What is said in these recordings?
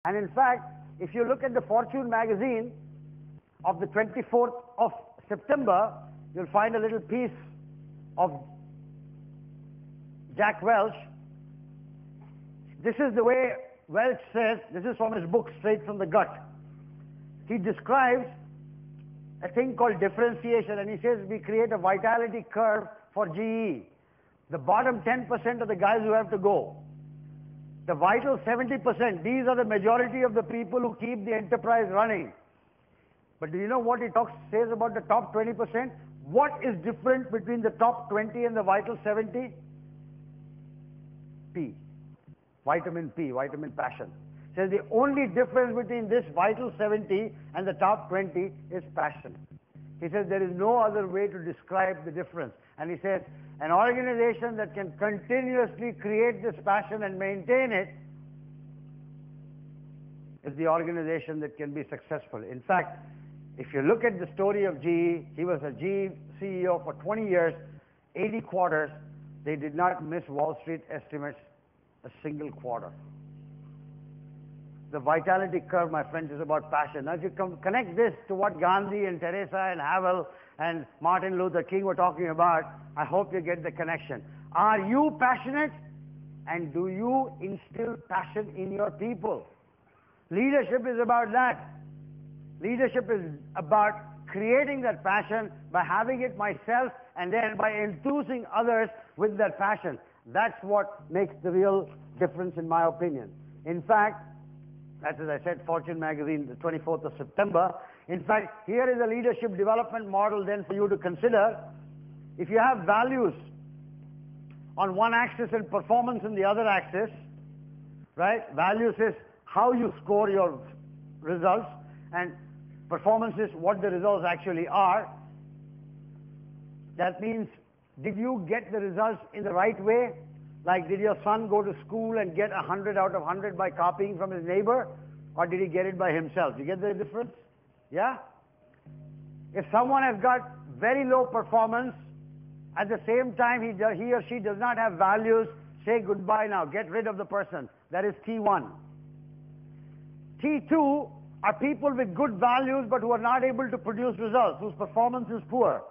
And in fact, if you look at the Fortune magazine of the 24th of September, you'll find a little piece of Jack Welch. This is the way Welch says, this is from his book, Straight from the Gut. He describes a thing called differentiation, and he says we create a vitality curve for GE. The bottom 10% of the guys who have to go. The vital 70%, these are the majority of the people who keep the enterprise running. But do you know what he says about the top 20%? What is different between the top 20 and the vital 70? P. Vitamin P, vitamin passion. Says the only difference between this vital 70 and the top 20 is passion. He says there is no other way to describe the difference. And he says an organization that can continuously create this passion and maintain it is the organization that can be successful. In fact, if you look at the story of GE, he was a GE CEO for 20 years, 80 quarters. They did not miss Wall Street estimates a single quarter. The vitality curve, my friends, is about passion. Now, if you connect this to what Gandhi and Teresa and Havel and Martin Luther King were talking about, I hope you get the connection. Are you passionate? And do you instill passion in your people? Leadership is about that. Leadership is about creating that passion by having it myself and then by enthusing others with that passion. That's what makes the real difference, in my opinion. In fact, as I said, Fortune magazine, the 24th of September. In fact, here is a leadership development model then for you to consider. If you have values on one axis and performance in the other axis, right? Values is how you score your results, and performance is what the results actually are. That means, did you get the results in the right way? Like, did your son go to school and get 100 out of 100 by copying from his neighbor? Or did he get it by himself? You get the difference? Yeah? If someone has got very low performance, at the same time he or she does not have values, say goodbye now, get rid of the person. That is T1. T2 are people with good values but who are not able to produce results, whose performance is poor.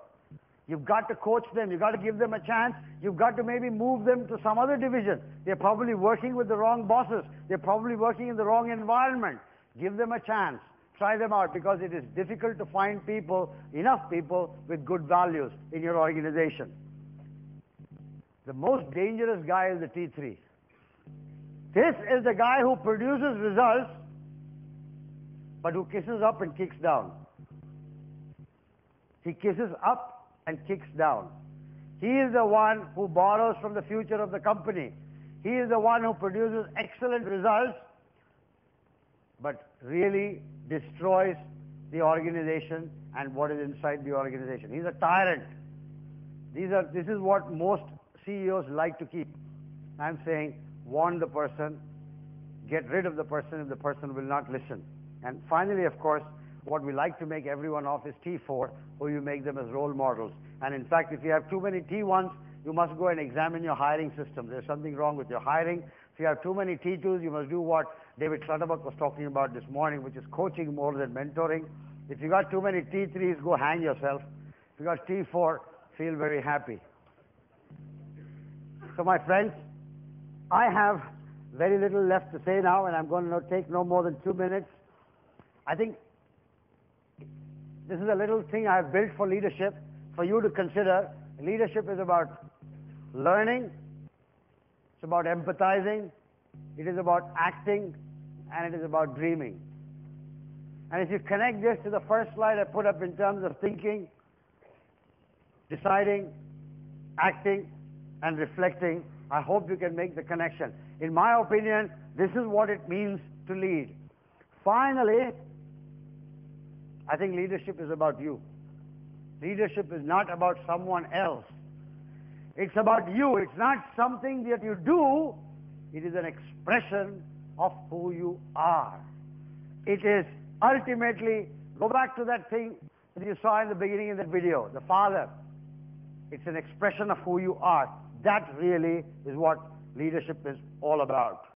You've got to coach them. You've got to give them a chance. You've got to maybe move them to some other division. They're probably working with the wrong bosses. They're probably working in the wrong environment. Give them a chance. Try them out, because it is difficult to find people, enough people with good values in your organization. The most dangerous guy is the T3. This is the guy who produces results but who kisses up and kicks down. He kisses up and kicks down. He is the one who borrows from the future of the company. He is the one who produces excellent results but really destroys the organization and what is inside the organization. He's a tyrant. This is what most CEOs like to keep. I'm saying, warn the person, get rid of the person if the person will not listen. And finally, of course, what we like to make everyone of is T4, who you make them as role models. And in fact, if you have too many T1s, you must go and examine your hiring system. There's something wrong with your hiring. If you have too many T2s, you must do what David Clutterbuck was talking about this morning, which is coaching more than mentoring. If you got too many T3s, go hang yourself. If you got T4, feel very happy. So my friends, I have very little left to say now, and I'm going to take no more than 2 minutes. I think this is a little thing I have built for leadership, for you to consider. Leadership is about learning, it's about empathizing, it is about acting, and it is about dreaming. And if you connect this to the first slide I put up in terms of thinking, deciding, acting, and reflecting, I hope you can make the connection. In my opinion, this is what it means to lead. Finally, I think leadership is about you. Leadership is not about someone else. It's about you. It's not something that you do. It is an expression of who you are. It is ultimately, go back to that thing that you saw in the beginning in that video, the father. It's an expression of who you are. That really is what leadership is all about.